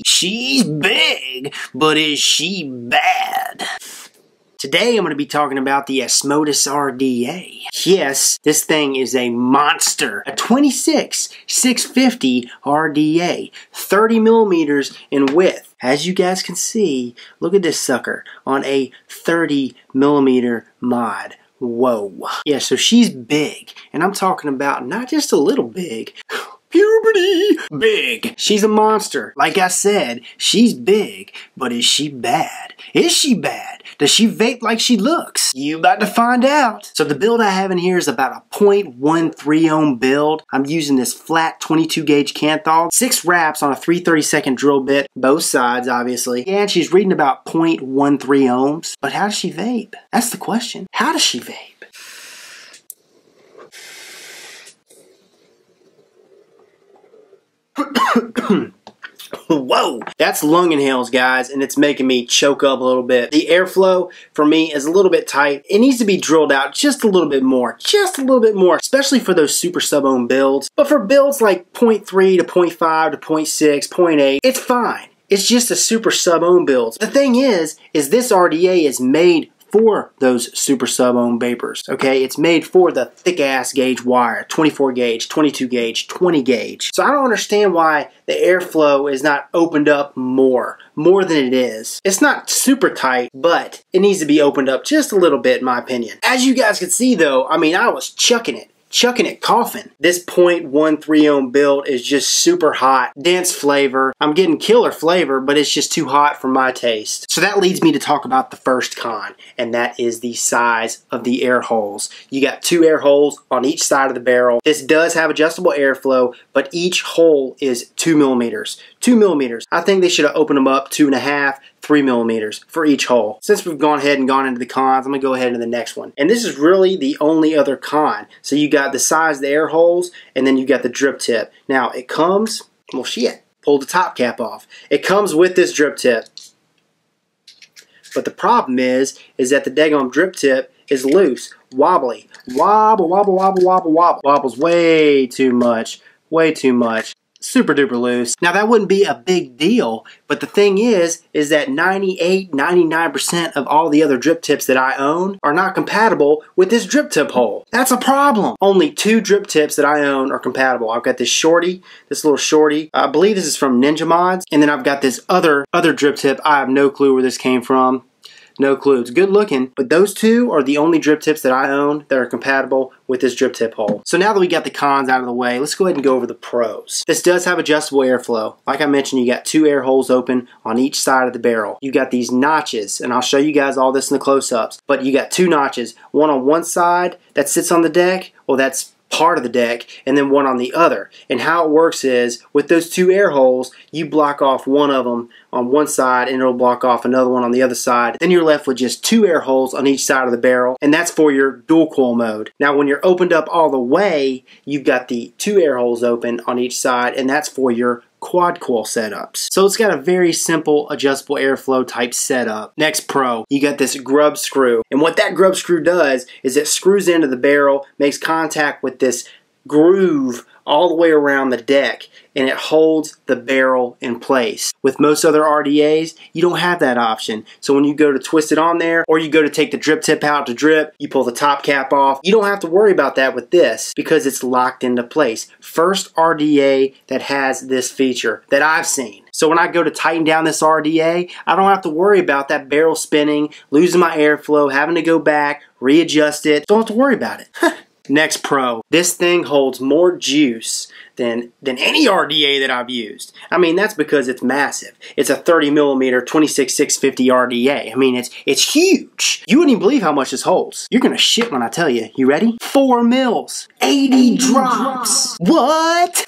She's big, but is she bad? Today I'm going to be talking about the Asmodus RDA. Yes, this thing is a monster. A 26-650 RDA, 30 millimeters in width. As you guys can see, look at this sucker on a 30 millimeter mod. Whoa. Yeah, so she's big, and I'm talking about not just a little big. Puberty! Big. She's a monster. Like I said, she's big, but is she bad? Is she bad? Does she vape like she looks? You about to find out. So the build I have in here is about a 0.13 ohm build. I'm using this flat 22 gauge Kanthal, 6 wraps on a 3/32 drill bit, both sides obviously. Yeah, and she's reading about 0.13 ohms. But how does she vape? That's the question. How does she vape? Whoa, that's lung inhales, guys, and it's making me choke up a little bit. The airflow for me is a little bit tight. It needs to be drilled out just a little bit more, especially for those super sub-ohm builds. But for builds like 0.3 to 0.5 to 0.6, 0.8, it's fine. It's just a super sub-ohm build. The thing is this RDA is made for those super sub-ohm vapors, okay? It's made for the thick-ass gauge wire, 24 gauge, 22 gauge, 20 gauge. So I don't understand why the airflow is not opened up more than it is. It's not super tight, but it needs to be opened up just a little bit, in my opinion. As you guys can see, though, I mean, I was chucking it coughing. This 0.13 ohm build is just super hot, dense flavor. I'm getting killer flavor, but it's just too hot for my taste. So that leads me to talk about the first con, and that is the size of the air holes. You got 2 air holes on each side of the barrel. This does have adjustable airflow, but each hole is 2 millimeters. 2 millimeters. I think they should have opened them up 2.5, 3 millimeters for each hole. Since we've gone ahead and gone into the cons, I'm going to go ahead into the next one. And this is really the only other con. So you got the size of the air holes, and then you got the drip tip. Now it comes, well shit, pull the top cap off. It comes with this drip tip. But the problem is that the daggone drip tip is loose, wobbly. Wobble, wobble, wobble, wobble, wobble. Wobbles way too much, way too much. Super duper loose. Now that wouldn't be a big deal, but the thing is that 98-99% of all the other drip tips that I own are not compatible with this drip tip hole. That's a problem. Only 2 drip tips that I own are compatible. I've got this shorty, this little shorty. I believe this is from Ninja Mods, and then I've got this other drip tip. I have no clue where this came from. No clue. It's good looking, but those 2 are the only drip tips that I own that are compatible with this drip tip hole. So now that we got the cons out of the way, let's go ahead and go over the pros. This does have adjustable airflow. Like I mentioned, you got 2 air holes open on each side of the barrel. You got these notches, and I'll show you guys all this in the close-ups, but you got 2 notches, one on one side that sits on the deck, well that's part of the deck, and then one on the other. And how it works is, with those 2 air holes, you block off one of them on one side and it'll block off another one on the other side. Then you're left with just 2 air holes on each side of the barrel, and that's for your dual coil mode. Now when you're opened up all the way, you've got the 2 air holes open on each side, and that's for your quad coil setups. So it's got a very simple adjustable airflow type setup. Next pro, you got this grub screw. And what that grub screw does is it screws into the barrel, makes contact with this groove all the way around the deck, and it holds the barrel in place. With most other RDAs, you don't have that option. So when you go to twist it on there, or you go to take the drip tip out to drip, you pull the top cap off. You don't have to worry about that with this because it's locked into place. First RDA that has this feature that I've seen. So when I go to tighten down this RDA, I don't have to worry about that barrel spinning, losing my airflow, having to go back, readjust it. Don't have to worry about it. Next pro, this thing holds more juice than any RDA that I've used. I mean, that's because it's massive. It's a 30 millimeter 26-650 RDA. I mean, it's huge. You wouldn't even believe how much this holds. You're gonna shit when I tell you. You ready? 4 mils, 80 drops. What?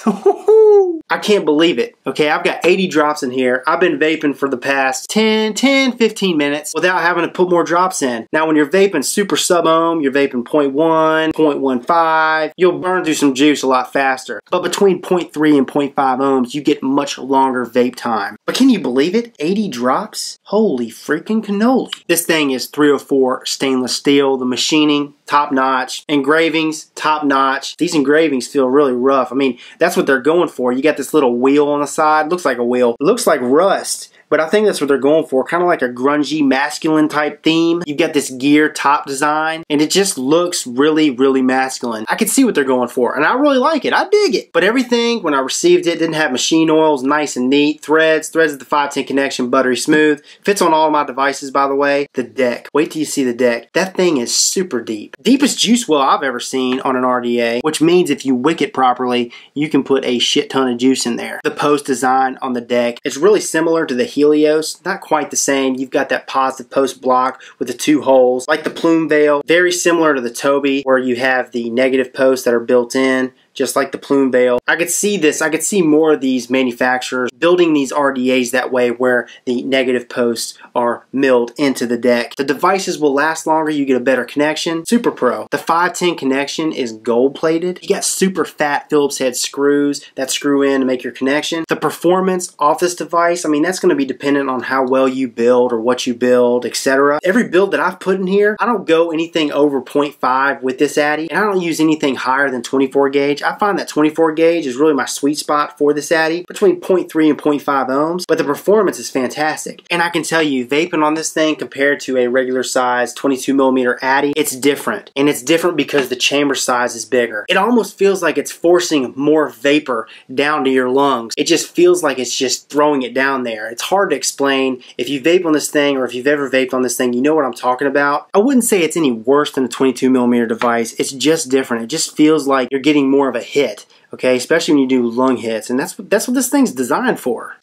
I can't believe it. Okay, I've got 80 drops in here. I've been vaping for the past 15 minutes without having to put more drops in. Now, when you're vaping super sub-ohm, you're vaping 0.1, 0.15, you'll burn through some juice a lot faster. But between 0.3 and 0.5 ohms, you get much longer vape time. But can you believe it? 80 drops? Holy freaking cannoli. This thing is 304 stainless steel. The machining, top notch. Engravings, top notch. These engravings feel really rough. I mean, that's what they're going for. You got this little wheel on the side. Looks like a wheel. It looks like rust. But I think that's what they're going for, kind of like a grungy, masculine type theme. You've got this gear top design, and it just looks really, really masculine. I can see what they're going for, and I really like it. I dig it. But everything, when I received it, didn't have machine oils, nice and neat. Threads at the 510 connection, buttery smooth. Fits on all of my devices, by the way. The deck. Wait till you see the deck. That thing is super deep. Deepest juice well I've ever seen on an RDA, which means if you wick it properly, you can put a shit ton of juice in there. The post design on the deck is really similar to the Helios, not quite the same. You've got that positive post block with the 2 holes, like the plume veil, very similar to the Toby, where you have the negative posts that are built in, just like the plume veil. I could see this, I could see more of these manufacturers building these RDAs that way, where the negative posts are milled into the deck. The devices will last longer, you get a better connection. Super Pro. The 510 connection is gold plated. You got super fat Phillips head screws that screw in to make your connection. The performance off this device, I mean, that's going to be dependent on how well you build or what you build, etc. Every build that I've put in here, I don't go anything over 0.5 with this Addy, and I don't use anything higher than 24 gauge. I find that 24 gauge is really my sweet spot for this Addy, between 0.3 and 0.5 ohms, but the performance is fantastic. And I can tell you, vaping on this thing compared to a regular size 22 millimeter Addy, it's different. And it's different because the chamber size is bigger. It almost feels like it's forcing more vapor down to your lungs. It just feels like it's just throwing it down there. It's hard to explain. If you vape on this thing, or if you've ever vaped on this thing, you know what I'm talking about. I wouldn't say it's any worse than a 22 millimeter device. It's just different. It just feels like you're getting more of a hit, okay? Especially when you do lung hits, and that's what this thing's designed for.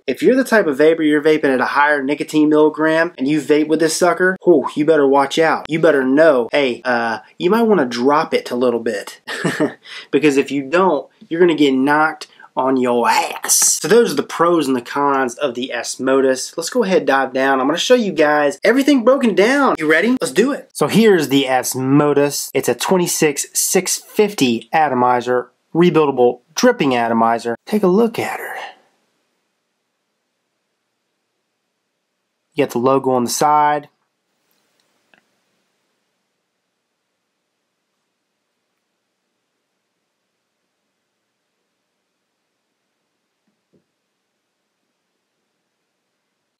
If you're the type of vapor, you're vaping at a higher nicotine milligram, and you vape with this sucker, whew, you better watch out. You better know, hey, you might want to drop it a little bit. Because if you don't, you're going to get knocked on your ass. So those are the pros and the cons of the Asmodus. Let's go ahead and dive down. I'm going to show you guys everything broken down. You ready? Let's do it. So here's the Asmodus. It's a 26650 atomizer, rebuildable dripping atomizer. Take a look at her. You got the logo on the side.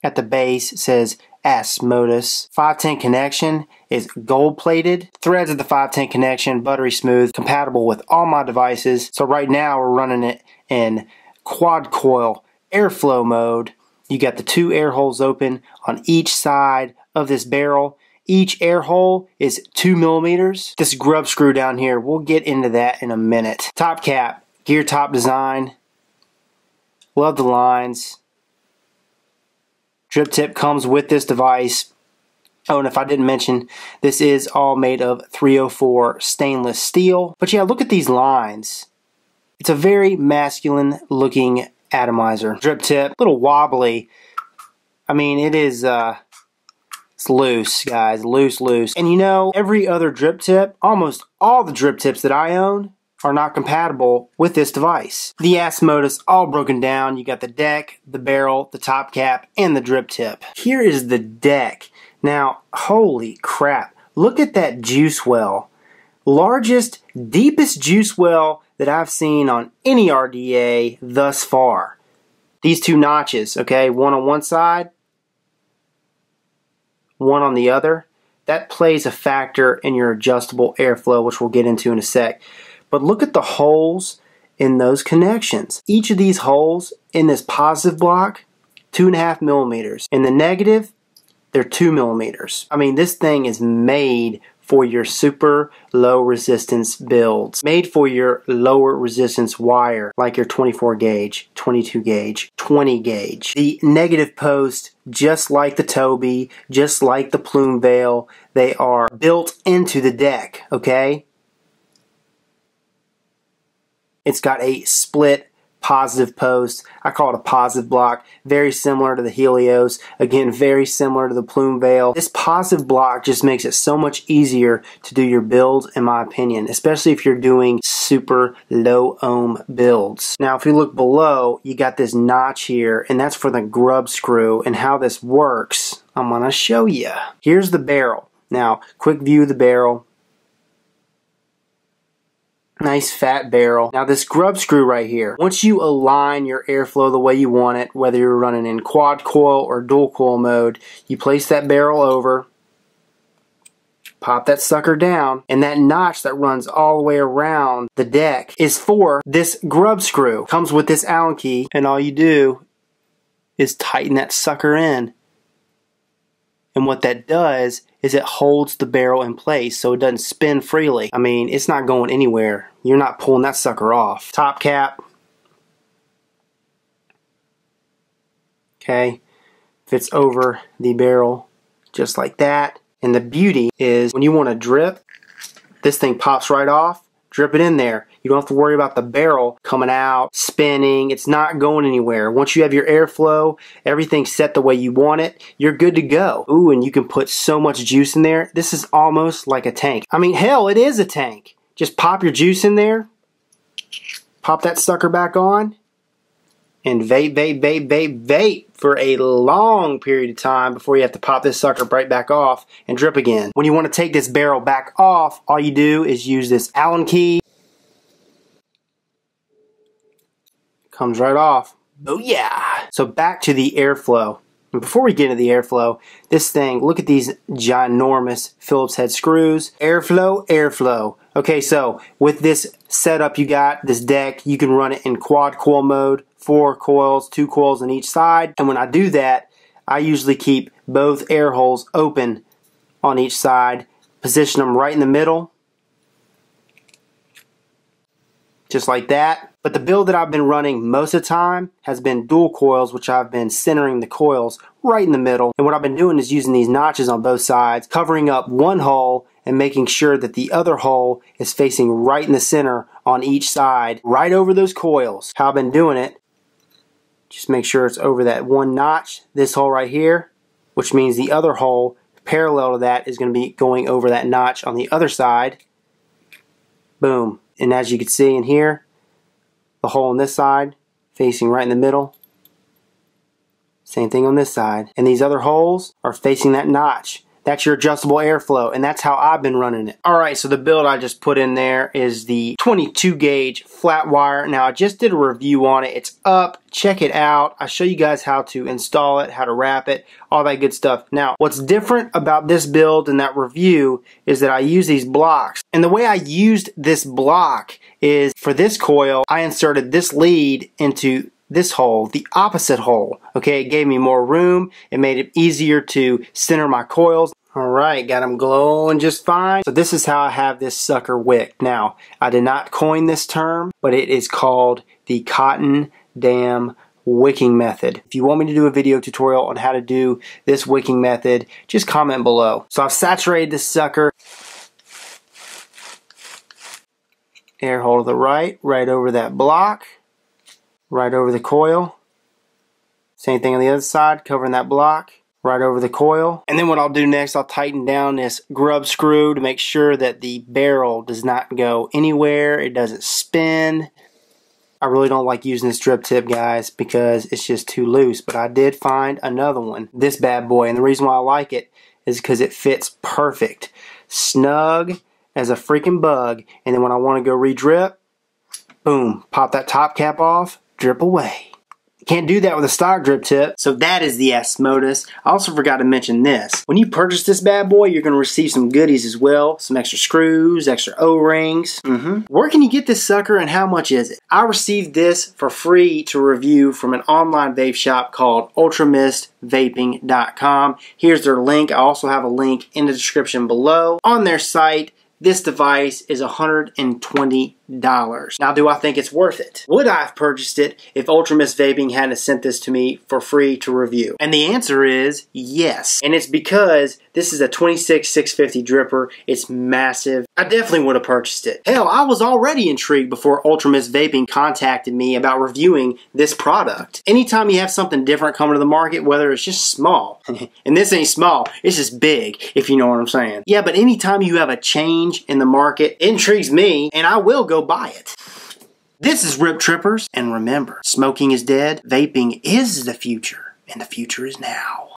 At the base, it says Asmodus. 510 connection is gold plated. Threads of the 510 connection, buttery smooth, compatible with all my devices. So right now we're running it in quad coil airflow mode. You got the 2 air holes open on each side of this barrel. Each air hole is 2 millimeters. This grub screw down here, we'll get into that in a minute. Top cap, gear top design. Love the lines. Drip tip comes with this device. Oh, and if I didn't mention, this is all made of 304 stainless steel. But yeah, look at these lines. It's a very masculine looking atomizer. Drip tip, a little wobbly. I mean, it is, it's loose, guys, loose. And you know, every other drip tip, almost all the drip tips that I own, are not compatible with this device. The Asmodus all broken down. You got the deck, the barrel, the top cap, and the drip tip. Here is the deck. Now, holy crap. Look at that juice well. Largest, deepest juice well that I've seen on any RDA thus far. These 2 notches, okay, one on one side, one on the other. That plays a factor in your adjustable airflow, which we'll get into in a sec. But look at the holes in those connections. Each of these holes in this positive block, 2.5 millimeters. In the negative, they're 2 millimeters. I mean, this thing is made for your super low resistance builds. Made for your lower resistance wire, like your 24 gauge, 22 gauge, 20 gauge. The negative post, just like the Toby, just like the plume veil, they are built into the deck, okay? It's got a split positive post. I call it a positive block. Very similar to the Helios. Again, very similar to the Plume Veil. This positive block just makes it so much easier to do your builds, in my opinion, especially if you're doing super low ohm builds. Now, if you look below, you got this notch here, and that's for the grub screw. And how this works, I'm gonna show you. Here's the barrel. Now, quick view of the barrel. Nice fat barrel. Now this grub screw right here, once you align your airflow the way you want it, whether you're running in quad coil or dual coil mode, you place that barrel over, pop that sucker down, and that notch that runs all the way around the deck is for this grub screw. Comes with this Allen key, and all you do is tighten that sucker in. And what that does is it holds the barrel in place so it doesn't spin freely. I mean, it's not going anywhere. You're not pulling that sucker off. Top cap. Okay. Fits over the barrel just like that. And the beauty is when you want to drip, this thing pops right off. Drip it in there. You don't have to worry about the barrel coming out, spinning. It's not going anywhere. Once you have your airflow, everything set the way you want it, you're good to go. Ooh, and you can put so much juice in there. This is almost like a tank. I mean, hell, it is a tank. Just pop your juice in there, pop that sucker back on, and vape, vape, vape, vape, vape for a long period of time before you have to pop this sucker right back off and drip again. When you want to take this barrel back off, all you do is use this Allen key. Comes right off. Oh yeah! So back to the airflow. And before we get into the airflow, this thing, look at these ginormous Phillips head screws. Airflow, airflow. Okay, so with this setup you got, this deck, you can run it in quad coil mode, 4 coils, 2 coils on each side. And when I do that, I usually keep both air holes open on each side, position them right in the middle, just like that. But the build that I've been running most of the time has been dual coils, which I've been centering the coils right in the middle. And what I've been doing is using these notches on both sides, covering up one hole and making sure that the other hole is facing right in the center on each side, right over those coils. How I've been doing it, just make sure it's over that one notch, this hole right here, which means the other hole parallel to that is going to be going over that notch on the other side. Boom. And as you can see in here, the hole on this side facing right in the middle. Same thing on this side. And these other holes are facing that notch. That's your adjustable airflow, and that's how I've been running it. Alright, so the build I just put in there is the 22 gauge flat wire. Now, I just did a review on it. It's up. Check it out. I show you guys how to install it, how to wrap it, all that good stuff. Now, what's different about this build and that review is that I use these blocks. And the way I used this block is for this coil, I inserted this lead into this hole, the opposite hole. Okay, it gave me more room. It made it easier to center my coils. Alright, got them glowing just fine. So this is how I have this sucker wicked. Now, I did not coin this term, but it is called the cotton dam wicking method. If you want me to do a video tutorial on how to do this wicking method, just comment below. So I've saturated this sucker. Air hole to the right, right over that block, right over the coil. Same thing on the other side, covering that block, right over the coil. And then what I'll do next, I'll tighten down this grub screw to make sure that the barrel does not go anywhere, it doesn't spin. I really don't like using this drip tip, guys, because it's just too loose, but I did find another one, this bad boy, and the reason why I like it is because it fits perfect. Snug as a freaking bug, and then when I want to go re-drip, boom, pop that top cap off, drip away. Can't do that with a stock drip tip. So that is the Asmodus. I also forgot to mention this. When you purchase this bad boy, you're going to receive some goodies as well. Some extra screws, extra O-rings. Where can you get this sucker and how much is it? I received this for free to review from an online vape shop called ultramist.vaping.com. Here's their link. I also have a link in the description below. On their site, this device is $120. Now, do I think it's worth it? Would I have purchased it if Ultramist Vaping hadn't sent this to me for free to review? And the answer is yes. And it's because this is a 26650 dripper. It's massive. I definitely would have purchased it. Hell, I was already intrigued before Ultramist Vaping contacted me about reviewing this product. Anytime you have something different coming to the market, whether it's just small, and this ain't small, it's just big, if you know what I'm saying. Yeah, but anytime you have a change in the market, it intrigues me, and I will go buy it. This is Rip Trippers, and remember, smoking is dead, vaping is the future, and the future is now.